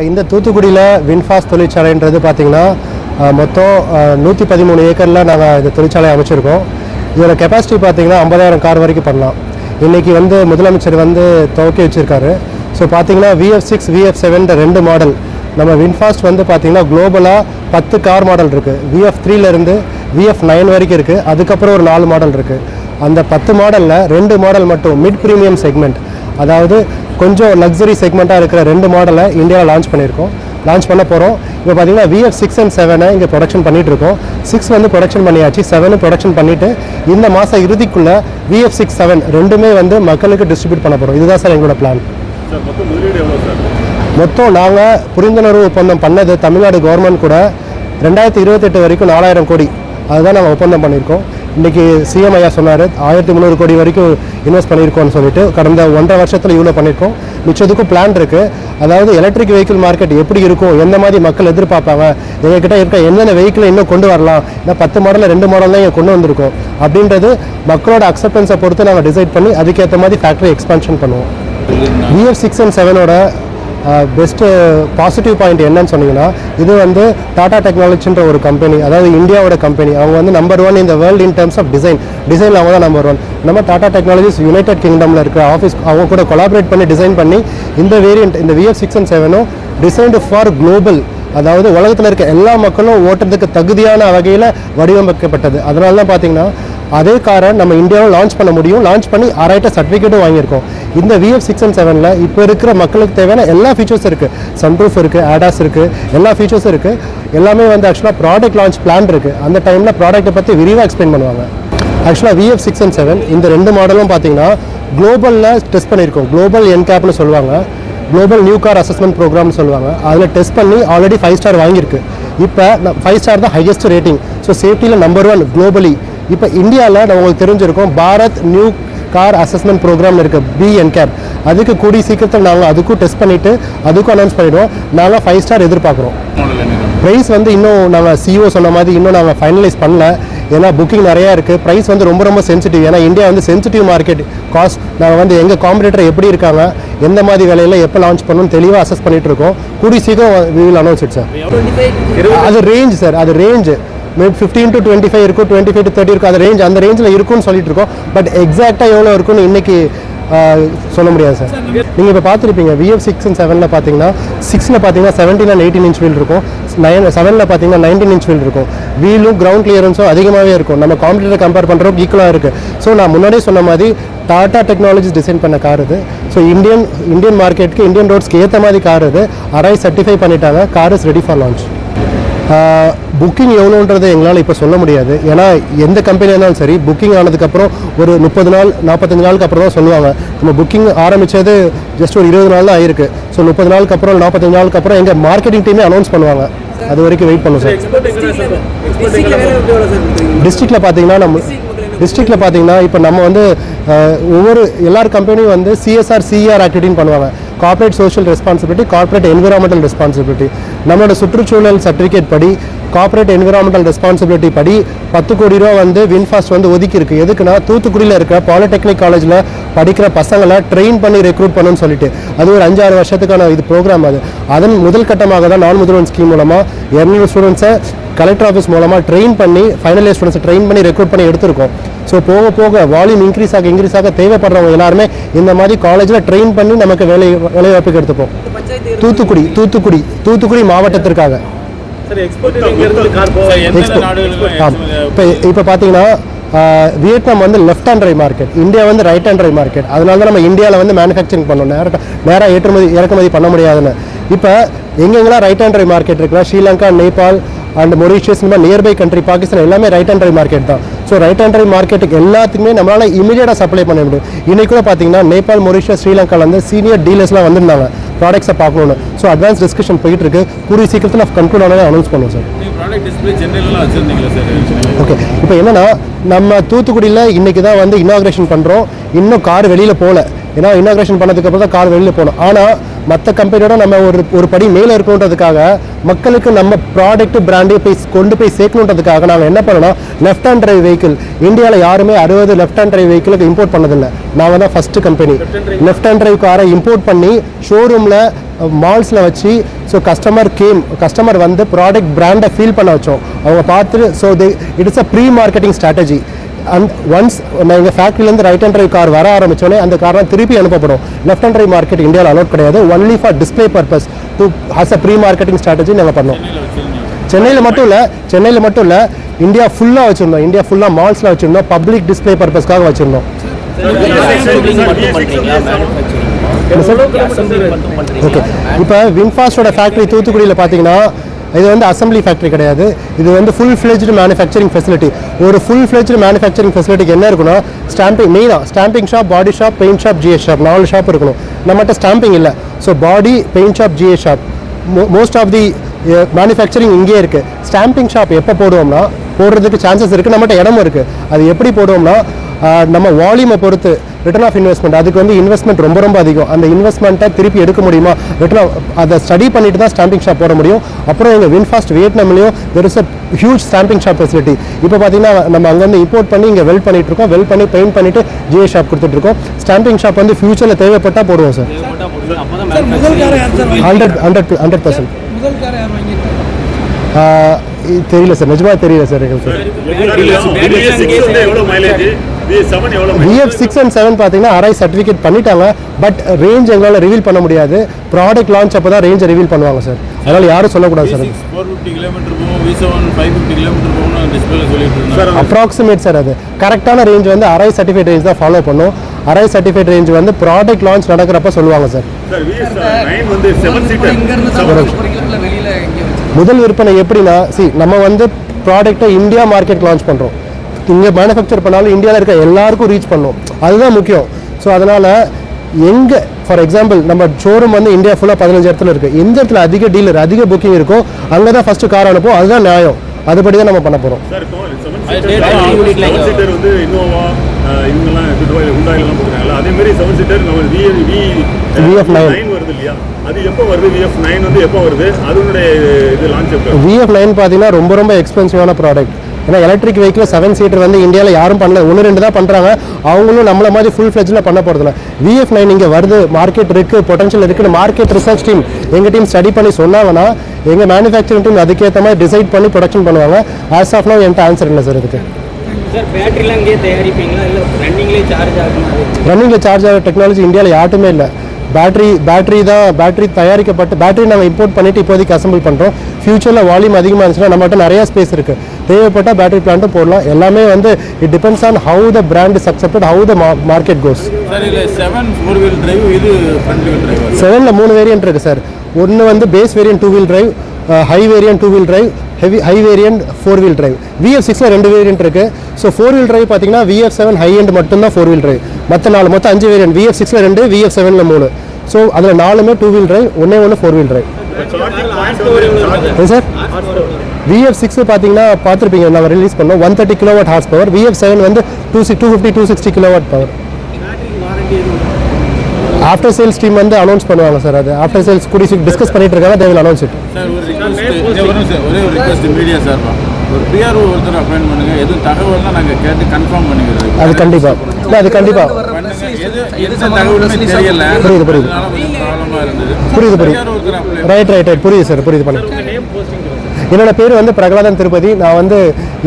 இந்த தூத்துக்குடியில் வின்ஃபாஸ்ட் தொழிற்சாலைன்றது பார்த்திங்கன்னா மொத்தம் 113 ஏக்கரில் நாங்கள் இந்த தொழிற்சாலை அமைச்சிருக்கோம். இதோட கெப்பாசிட்டி பார்த்திங்கன்னா 50,000 கார் வரைக்கும் பண்ணலாம். இன்றைக்கி முதலமைச்சர் துவக்கி வச்சுருக்காரு. ஸோ பார்த்திங்கன்னா VF6 VF7 2 மாடல் நம்ம வின்ஃபாஸ்ட் பார்த்திங்கன்னா குளோபலாக 10 கார் மாடல் இருக்குது. VF3லேருந்து VF9 வரைக்கும் இருக்குது. அதுக்கப்புறம் ஒரு 4 மாடல் இருக்குது. அந்த 10 மாடலில் 2 மாடல் மட்டும் மிட் ப்ரீமியம் செக்மெண்ட், அதாவது கொஞ்சம் லக்ஸரி செக்மெண்ட்டாக இருக்கிற 2 மாடலை இந்தியாவில் லான்ச் பண்ண போகிறோம். இப்போ பார்த்தீங்கன்னா VF6 and 7 இங்கே ப்ரொடக்ஷன் பண்ணிகிட்ருக்கோம். 6 ப்ரொடக்ஷன் பண்ணியாச்சு, 7 ப்ரொடக்ஷன் பண்ணிவிட்டு இந்த மாதம் இறுதிக்குள்ளே VF6 7 ரெண்டுமே மக்களுக்கு டிஸ்ட்ரிபியூட் பண்ண போகிறோம். இதுதான் சார் எங்களோட பிளான். மொத்தம் நாங்கள் புரிந்துணர்வு ஒப்பந்தம் பண்ணது தமிழ்நாடு கவர்மெண்ட் கூட 2028 வரைக்கும் 4,000 கோடி அதுதான் நாங்கள் ஒப்பந்தம் பண்ணியிருக்கோம். இன்றைக்கி சிஎம் ஐயா சொன்னார் 1300 கோடி வரைக்கும் இன்வெஸ்ட் பண்ணியிருக்கோம்னு சொல்லிட்டு. கடந்த 1.5 வருஷத்தில் இவ்வளோ பண்ணியிருக்கோம். மிச்சத்துக்கும் பிளான் இருக்குது. அதாவது எலக்ட்ரிக் வெஹிக்கிள் மார்க்கெட் எப்படி இருக்கும், எந்த மாதிரி மக்கள் எதிர்பார்ப்பாங்க, எங்ககிட்ட இருக்க எந்தெந்த வெஹிக்கிளை இன்னும் கொண்டு வரலாம், இந்த 10 மாடலில் 2 மாடல் தான் இங்கே கொண்டு வந்திருக்கோம் அப்படின்றது மக்களோட அக்செப்டன்ஸை பொறுத்து நாங்கள் டிசைட் பண்ணி அதுக்கேற்ற மாதிரி ஃபேக்ட்ரி எக்ஸ்பான்ஷன் பண்ணுவோம். VF6 and 7 best positive point என்னன்னு சொன்னீங்கன்னா, இது டாடா டெக்னாலஜின்ற ஒரு கம்பெனி, அதாவது இந்தியாவோட கம்பெனி. அவங்க நம்பர் 1 இந்த வேர்ல்டு இன் டர்ம்ஸ் ஆஃப் டிசைனில் அவங்க தான் நம்பர் 1. நம்ம டாடா டெக்னாலஜிஸ் யுனைடெட் கிங்டமில் இருக்கிற ஆஃபீஸ் அவங்க கூட கொலாபரேட் பண்ணி டிசைன் பண்ணி இந்த வேரியண்ட் இந்த VF6 and 7 designed for global, அதாவது உலகத்தில் இருக்க எல்லா மக்களும் ஓட்டுறதுக்கு தகுதியான வகையில் வடிவமைக்கப்பட்டது. அதனால தான் பார்த்தீங்கன்னா அதே காரை நம்ம இந்தியாவில் லான்ச் பண்ண முடியும். லான்ச் பண்ணி ஆராய்ட்ட சர்டிஃபிகேட்டும் வாங்கியிருக்கோம். இந்த VF6 and 7 இப்போ இருக்கிற மக்களுக்கு தேவையான எல்லா ஃபீச்சர்ஸ் இருக்குது. சன்ரூஃப் இருக்குது, ஆடாஸ் இருக்குது, எல்லா ஃபீச்சர்ஸும் இருக்குது. எல்லாமே ஆக்சுவலாக ப்ராடக்ட் லான்ச் பிளான் இருக்குது. அந்த டைமில் ப்ராடக்ட்டை பற்றி விரிவாக எக்ஸ்பிளைன் பண்ணுவாங்க. ஆக்சுவலாக VF6 and 7 இந்த 2 மாடலும் பார்த்தீங்கன்னா குளோபலில் டெஸ்ட் பண்ணியிருக்கோம். குளோபல் NCAPனு சொல்லுவாங்க, குளோபல் நியூ கார் அசஸ்மெண்ட் ப்ரோக்ராம்னு சொல்லுவாங்க. அதில் டெஸ்ட் பண்ணி ஆல்ரெடி 5 ஸ்டார் வாங்கியிருக்கு. இப்போ 5 ஸ்டார் தான் ஹையஸ்ட் ரேட்டிங். ஸோ சேஃப்டியில் நம்பர் 1 குளோபலி. இப்போ இந்தியாவில் நம்மளுக்கு தெரிஞ்சிருக்கோம் Bharat new car assessment programme இருக்குது, BNCAP. அதுக்கு கூடிய சீக்கிரத்தில் நாங்கள் அதுக்கும் டெஸ்ட் பண்ணிவிட்டு அதுக்கும் அனௌன்ஸ் பண்ணிவிடுவோம். நாங்கள் 5 ஸ்டார் எதிர்பார்க்குறோம். ப்ரைஸ் இன்னும் நாங்கள் CEO சொன்ன மாதிரி இன்னும் நாங்கள் ஃபைனலைஸ் பண்ணல. ஏன்னா புக்கிங் நிறையா இருக்குது. ப்ரைஸ் ரொம்ப சென்சிட்டிவ். ஏன்னா இந்தியா சென்சிட்டிவ் மார்க்கெட். காஸ்ட் நாங்கள் எங்கள் காம்படிட்டர் எப்படி இருக்காங்க, எந்த மாதிரி வேலையில் எப்போ லான்ச் பண்ணணும்னு தெளிவாக அசஸ் பண்ணிகிட்டு இருக்கோம். கூடிய சீக்கிரம் we will announce it sir. அது ரேஞ்ச் சார், அது ரேஞ்சு 15 to 25 இருக்கும், 25 to 30 இருக்கும். அது அந்த ரேஞ்சில் இருக்கும்னு சொல்லிட்டு இருக்கோம். பட் எக்ஸாக்டாக எவ்வளோ இருக்குன்னு இன்றைக்கி சொல்ல முடியாது சார். நீங்கள் இப்போ பார்த்துருப்பீங்க VF6 and 7 பார்த்தீங்கன்னா 6ல் பார்த்தீங்கன்னா 17 and 18 inch வீல் இருக்கும். 7ல் பார்த்தீங்கன்னா 19 inch வீல் இருக்கும். வீலும் கிரவுண்ட் கிளியரன்ஸும் அதிகமாகவே இருக்கும். நம்ம காம்படிட்டர் கம்பேர் பண்ணுறோம் ஈக்குவலாக இருக்குது. ஸோ நான் முன்னாடியே சொன்ன மாதிரி டாடா டெக்னாலஜிஸ் டிசைன் பண்ண கார் இது. ஸோ இந்தியன் மார்க்கெட்டுக்கு இந்தியன் ரோட்ஸ்க்கு ஏற்ற மாதிரி கார் இது. அரைஸ் சர்டிஃபை பண்ணிட்டாங்க. Car is ready for launch. Booking எவ்வளோன்றது எங்களால் இப்போ சொல்ல முடியாது. ஏன்னா எந்த கம்பெனியாக இருந்தாலும் சரி புக்கிங் ஆனதுக்கப்புறம் ஒரு 30 நாள் 45 நாளுக்கு அப்புறம் தான் சொல்லுவாங்க. நம்ம புக்கிங் ஆரம்பித்தது ஜஸ்ட் ஒரு 20 நாள் தான் ஆயிருக்கு. ஸோ 30 நாளுக்கு அப்புறம் 45 நாளுக்கு அப்புறம் எங்கள் மார்க்கெட்டிங் டீமே அனௌன்ஸ் பண்ணுவாங்க. அது வரைக்கும் வெயிட் பண்ணும் சார். டிஸ்ட்ரிக்டில் பார்த்தீங்கன்னா இப்போ நம்ம ஒவ்வொரு எல்லார் கம்பெனியும் CSR CER ஆக்டிவிட்டின்னு பண்ணுவாங்க. Corporate social responsibility, corporate environmental responsibility. நம்மளோட சுற்றுச்சூழல் சர்டிஃபிகேட் படி கார்ப்பரேட் என்விரான்மெண்டல் ரெஸ்பான்சிபிலிட்டி படி 10 கோடி ரூபா வின்ஃபாஸ்ட் ஒதுக்கி இருக்குது. எதுக்குன்னா தூத்துக்குடியில் இருக்கிற பாலிடெக்னிக் காலேஜில் படிக்கிற பசங்களை ட்ரெயின் பண்ணி ரெக்ரூட் பண்ணணும்னு சொல்லிட்டு அது ஒரு 5-6 வருஷத்துக்கான ப்ரோக்ராம். அதன் முதல் கட்டமாக தான் நான் முதல்வன் ஸ்கீம் மூலமாக 200 ஸ்டூடெண்ட்ஸை கலெக்டர் ஆஃபீஸ் மூலமாக ட்ரெயின் பண்ணி ஃபைனல் இயர் ஸ்டூடெண்ட்ஸை ட்ரெயின் பண்ணி ரெக்ரூட் பண்ணி எடுத்திருக்கோம். ஸோ போக போக வால்யூம் இன்க்ரீஸ் ஆக தேவைப்படுறவங்க எல்லாருமே இந்த மாதிரி காலேஜில் ட்ரெயின் பண்ணி நமக்கு வேலைவாய்ப்புக்கு எடுத்துப்போம். தூத்துக்குடி மாவட்டத்திற்காக இப்போ பார்த்தீங்கன்னா Vietnam left hand drive market, India right hand drive market. அதனால தான் நம்ம இந்தியாவில் மேனுஃபேக்சரிங் பண்ணோம். நேராக இறக்குமதி பண்ண முடியாதுன்னு. இப்போ எங்கெங்கெல்லாம் ரைட் ஹேண்ட் ட்ரைவ் மார்க்கெட் இருக்குன்னா ஸ்ரீலங்கா, நேபாள் அண்ட் மொரிஷியஸ், இந்த மாதிரி நியர்பை கண்ட்ரி, பாகிஸ்தான் எல்லாமே ரைட் ஹேண்ட் ட்ரைவ் மார்க்கெட் தான். ஸோ ரைட் ஹேண்ட் ட்ரைவ் மார்க்கெட்டுக்கு எல்லாத்துக்குமே நம்மளால் இமீடியட்டாக சப்ளை பண்ண முடியும். இன்றைக்கு கூட பார்த்தீங்கன்னா நேபாள், மொரிஷியஸ், ஸ்ரீலங்காவில் சீனியர் டீலர்ஸ்லாம் வந்திருந்தாங்க ப்ராடக்ட்ஸை பார்க்கணுன்னு. ஸோ அட்வான்ஸ் டிஸ்கஷன் போயிட்டு இருக்கு. கூடிய சீக்கிரத்தில் கன்க்ளூட் ஆனதை அனௌன்ஸ் பண்ணுவோம் சார். ஓகே, இப்போ என்னன்னா நம்ம தூத்துக்குடியில் இன்றைக்கி தான் இனாக்ரேஷன் பண்ணுறோம். இன்னும் கார் வெளியில் போகல. ஏன்னா இனாக்ரேஷன் பண்ணதுக்கப்புறம் தான் கார் வெளியில் போகணும். ஆனால் மற்ற கம்பெனியோட நம்ம ஒரு படி மேலே இருக்கணுன்றதுக்காக மக்களுக்கு நம்ம ப்ராடக்ட் பிராண்டே கொண்டு போய் சேர்க்கணுன்றதுக்காக நாங்கள் என்ன பண்ணோம்னா லெஃப்ட் ஹேண்ட் டிரைவ் வெஹிக்கிள் இந்தியாவில் யாருமே 60 லெஃப்ட் ஹேண்ட் டிரைவ் வெஹிக்கிளுக்கு இம்போர்ட் பண்ணதில்லை. நாங்கள் தான் first company left hand drive காரை இம்போர்ட் பண்ணி ஷோரூமில் மால்ஸில் வச்சு ஸோ கஸ்டமர் வந்து ப்ராடக்ட் பிராண்டை ஃபீல் பண்ண வச்சோம். அவங்க பார்த்துட்டு so it is a free marketing strategy. And once எங்கள் ஃபேக்ட்ரிலேருந்து ரைட் ஹேண்ட் டிரைவ் கார் வர ஆரம்பித்தோடனே அந்த கார்லாம் திருப்பி அனுப்பப்படும். லெஃப்ட் ஹேண்ட் டிரைவ் மார்க்கெட் இந்தியாவில் அலோட் கிடையாது. Only for display purpose to has a free marketing strategy நாங்கள் பண்ணோம். சென்னையில் மட்டும் இல்லை இந்தியா ஃபுல்லாக வச்சுருந்தோம். இந்தியா ஃபுல்லாக மால்ஸில் வச்சுருந்தோம். பப்ளிக் டிஸ்பிளே பர்பஸ்க்காக வச்சுருந்தோம். ஓகே, இப்போ வின்ஃபாஸ்டோட ஃபேக்ட்ரி தூத்துக்குடியில் பார்த்தீங்கன்னா இது வந்து அசம்பிளி ஃபேக்ட்ரி கிடையாது. இது வந்து ஃபுல் ஃப்ளெஜ்டு மேனுஃபேக்சரிங் ஃபெசிலிட்டி. ஒரு ஃபுல் ஃப்ளெஜ்டு மேனுஃபேக்சரிங் ஃபெசிலிட்டிக்கு என்ன இருக்குன்னா stamping shop, body shop, paint shop, G S shop 4 shop இருக்கணும். நம்மகிட்ட ஸ்டாம்பிங் இல்லை. So body, paint shop, G S shop most of the manufacturing இங்கேயே இருக்குது. ஸ்டாம்பிங் ஷாப் எப்போ போடுவோம்னா போடுறதுக்கு சான்சஸ் இருக்குது. நம்மகிட்ட இடமும் இருக்குது. அது எப்படி போடுவோம்னா நம்ம வால்யூமை பொறுத்து ரிட்டர்ன் ஆஃப் இன்வெஸ்ட்மெண்ட், அதுக்கு வந்து இன்வெஸ்ட்மெண்ட் ரொம்ப அதிகம். அந்த இன்வெஸ்ட்மெண்ட்டை திருப்பி எடுக்க முடியுமா அதை ஸ்டடி பண்ணிட்டு தான் ஸ்டாம்பிங் ஷாப் போட முடியும். அப்புறம் எங்கள் வின்ஃபாஸ்ட் வியட்நாம்லேயும் there is a huge stamping shop facility. இப்போ பார்த்தீங்கன்னா நம்ம அங்கேருந்து இம்போர்ட் பண்ணி இங்கே வெல்ட் பண்ணிட்டு இருக்கோம். வெல்ட் பண்ணி பெயிண்ட் பண்ணிட்டு ஜிஏ ஷாப் கொடுத்துட்ருக்கோம். ஸ்டாம்பிங் ஷாப் வந்து ஃபியூச்சரில் தேவைப்பட்டால் போடுவோம் சார். 100%. தெரியல சார், நிஜமாக தெரியல சார் எங்களுக்கு. VF6 and 7 பார்த்தீங்கன்னா RI சர்டிஃபிகேட் பண்ணிட்டாங்க. பட் ரேஞ்ச் எங்களால் ரிவீல் பண்ண முடியாது. ப்ராடக்ட் லான்ச் அப்போ தான் ரேஞ்சை ரிவீல் பண்ணுவாங்க சார். அதனால் யாரும் சொல்லக்கூடாது சார். 450 கிலோமீட்டர் போகும், V7 550 கிலோமீட்டர் போகணும் டிஸ்பிளே சொல்லிட்டு இருந்தாங்க. Approximate sir. அது கரெக்டான ரேஞ்ச் வந்து RI சர்டிஃபிகேட் ரேஞ்ச் தான் ஃபாலோ பண்ணும். RI சர்டிஃபிகேட் ரேஞ்ச் வந்து ப்ராடக்ட் லான்ச் நடக்கிறப்ப சொல்லுவாங்க சார். முதல் விற்பனை எப்படின்னா நம்ம வந்து ப்ராடக்ட்டை இந்தியா மார்க்கெட் லான்ச் பண்ணுறோம். இங்கே மேனுஃபேக்சர் பண்ணாலும் இந்தியாவில் இருக்க எல்லாருக்கும் ரீச் பண்ணணும். அதுதான் முக்கியம். ஸோ அதனால் எங்கே ஃபார் எக்ஸாம்பிள் நம்ம ஷோரூம் வந்து இந்தியா ஃபுல்லாக 15 இடத்துல இருக்குது. எந்த இடத்துல அதிக டீலர் அதிக புக்கிங் இருக்கோ அங்கே தான் ஃபஸ்ட்டு கார் அனுப்போம். அதுதான் நியாயம். அதுபடி தான் நம்ம பண்ண போகிறோம். VF9 பார்த்தீங்கன்னா ரொம்ப எக்ஸ்பென்சிவான ப்ராடக்ட். ஏன்னா எலக்ட்ரிக் வெஹிக்கிள் 7 சீட்டர் வந்து இந்தியாவில் யாரும் பண்ணல. 1-2 தான் பண்ணுறாங்க. அவங்களும் நம்மள மாதிரி ஃபுல் ஃப்ளெஜ்ல பண்ண போகிறதில்ல. VF9 இங்கே வருது, மார்க்கெட் இருக்குது, பொட்டன்ஷியல் இருக்குன்னு மார்க்கெட் ரிசர்ச் டீம் எங்கள் டீம் ஸ்டடி பண்ணி சொன்னாங்கன்னா எங்கள் மேனுஃபேக்சரிங் டீம் அதுக்கேற்ற மாதிரி டிசைட் பண்ணி ப்ரொடக்ஷன் பண்ணுவாங்க. ஆஸ் ஆஃப் நவ் என்கிட்ட ஆன்சர் இல்லை சார் இதுக்கு. ரன்னிங்கில் சார்ஜ் ஆகிற டெக்னாலஜி இந்தியாவில் யாருமே இல்லை. பேட்டரி தயாரிக்கப்பட்டு பேட்டரி நாங்கள் இம்போர்ட் பண்ணிவிட்டு இப்போதைக்கு அசம்பிள் பண்ணுறோம். ஃபியூச்சரில் வால்யூம் அதிகமாக இருந்துச்சுன்னா நம்மகிட்ட நிறையா ஸ்பேஸ் இருக்குது. தேவைப்பட்டால் பேட்டரி பிளான்ட்டும் போடலாம். எல்லாமே வந்து it depends on how the brand is accepted, how the market goes. 7ல் 3 வேரியன்ட் இருக்குது சார். ஒன்று வந்து base variant 2 wheel drive, high variant 2 wheel drive, high variant 4 wheel drive. VF6ல் 2 வேரியன்ட் இருக்குது. ஸோ 4 வீல் டிரைவ் பார்த்தீங்கன்னா VF7 ஹை எண்ட் மட்டும்தான் 4 wheel drive. மொத்தம் 5 variant. VF6ல் 2, VF7ல் 3. So அதில் 4மே 2 வீல் டிரைவ், ஒன்று 4 வீல் டிரைவ். சார் VF6 பார்த்தீங்கன்னா பார்த்துருப்பீங்க, நாங்கள் ரிலீஸ் பண்ணோம் 130 கிலோவாட் ஹார்ஸ் பவர். VF7 வந்து 250-260 kilowatt power. After sales team வந்து அனௌன்ஸ் பண்ணுவாங்க சார். அது ஆஃப்டர் சேல்ஸ் கூடி டிஸ்கஸ் பண்ணிட்டு இருக்காங்க. They will announce it. ஒரே ஒரு ரிக்வெஸ்ட் மீடியா சார், ஒரு பிஆர்ஓ ஒருத்தர் அப்பாயின்ட் பண்ணுங்க. எதுவும் தகவல்னா நாங்கள் கேட்டு கன்ஃபார்ம் பண்ணிக்கிறோம். அது கண்டிப்பாக தெரியல. புரியுது. ரைட் புரியுது சார். புரியுது பண்ணி. என்னோட பேர் வந்து பிரகலாதன் திருப்பதி. நான் வந்து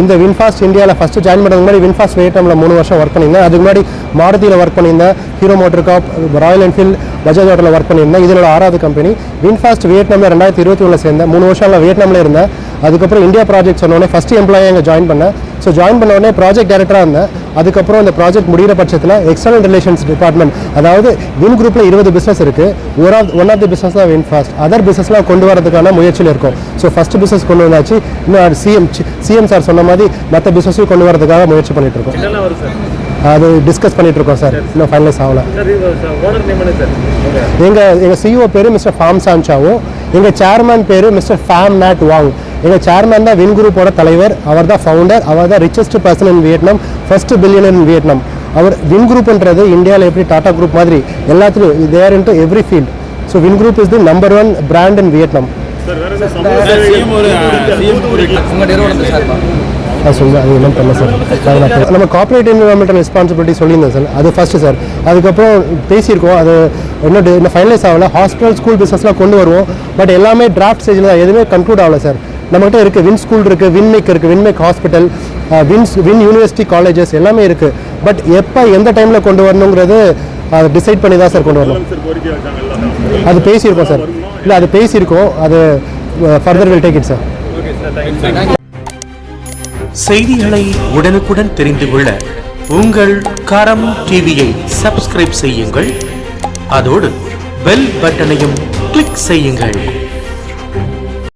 இந்த வின்ஃபாஸ்ட் இந்தியாவில் ஃபஸ்ட்டு ஜாயின் பண்ணுறது முன்னாடி வின்ஃபாஸ்ட் வியட்நாமில் 3 வருஷம் ஒர்க் பண்ணியிருந்தேன். அதுக்கு முன்னாடி மாருதியில் ஒர்க் பண்ணியிருந்தேன், ஹீரோ மோட்டர் காப், ராயல் என்ஃபீல்ட், பஜாஜ் ஆட்டோவில் ஒர்க் பண்ணியிருந்தேன். இதனோட 6வது கம்பெனி. வின்ஃபாஸ்ட் வியட்நாமில் 2021 சேர்ந்தேன். 3 வருஷம் வியட்நாமில் இருந்தேன். அதுக்கப்புறம் இந்தியா ப்ராஜெக்ட் சொன்னோடனே ஃபஸ்ட்டு எம்ப்ளாயாக இங்கே ஜாயின் பண்ணேன். ஸோ ஜாயின் பண்ண உடனே ப்ராஜெக்ட் டைரக்டராக இருந்தேன். அதுக்கப்புறம் இந்த ப்ராஜெக்ட் முடிகிற பட்சத்தில் எக்ஸ்டர்னல் ரிலேஷன்ஸ் டிபார்ட்மெண்ட், அதாவது வின் குரூப்பில் 20 பிஸ்னஸ் இருக்குது. ஒன் ஆஃப் தி பிஸ்னஸ் தான் வின்ஃபாஸ்ட். அதர் பிஸ்னஸ்லாம் கொண்டு வரதுக்கான முயற்சியில் இருக்கும். ஸோ ஃபஸ்ட்டு பிஸ்னஸ் கொண்டு வந்தாச்சு. இன்னும் சிஎம் சார் சொன்ன மாதிரி மற்ற பிஸ்னஸையும் கொண்டு வரதுக்காக முயற்சி பண்ணிட்டு இருக்கோம். அது டிஸ்கஸ் பண்ணிட்டு இருக்கோம் சார். இன்னும் ஃபைனலைஸ் ஆகல. எங்கள் சிஇஓ பேர் மிஸ்டர் ஃபாம் சான்சாவும், எங்கள் சேர்மேன் பேர் மிஸ்டர் ஃபேம் நாட் வாங். எங்கள் சேர்மேன் தான் வின் குரூப்போட தலைவர். அவர் தான் ஃபவுண்டர். அவர் தான் richest person in Vietnam, first billionaire in Vietnam. அவர் வின் குரூப்ன்றது இந்தியாவில் எப்படி டாடா குரூப் மாதிரி எல்லாத்துலையும் there into every field. So Vin group is the number 1 brand in Vietnam. CM ஒரு உங்கள் நிறுவனத்தை சார்பா நான் சொல்லுங்கள் அது என்ன பண்ணல சார். நம்ம கார்ப்பரேட் என்விரான்மெண்டல் ரெஸ்பான்சிபிலிட்டி சொல்லியிருந்தேன் சார், அது ஃபஸ்ட்டு சார். அதுக்கப்புறம் பேசியிருக்கோம், அது இன்னும் ஃபைனலைஸ் ஆகலை. ஹாஸ்பிட்டல் ஸ்கூல் பிஸ்னஸ்லாம் கொண்டு வருவோம், பட் எல்லாமே டிராஃப்ட் ஸ்டேஜில் தான், எதுவுமே கன்க்ளூட் ஆகலை சார். நம்மகிட்ட இருக்குது வின் ஸ்கூல் இருக்குது, வின்மேக் இருக்குது, வின்மேக் ஹாஸ்பிட்டல், வின் யூனிவர்சிட்டி காலேஜஸ் எல்லாமே இருக்குது. பட் எப்போ எந்த டைமில் கொண்டு வரணுங்கிறது அதை டிசைட் பண்ணி தான் சார் கொண்டு வரணும். அது பேசியிருக்கோம் சார், இல்லை அது பேசியிருக்கோம், அது further will take it sir. செய்திகளை உடனுக்குடன் தெரிந்து கொள்ள உங்கள் கரம் டிவியை சப்ஸ்கிரைப் செய்யுங்கள். அதோடு பெல் பட்டனையும் கிளிக் செய்யுங்கள்.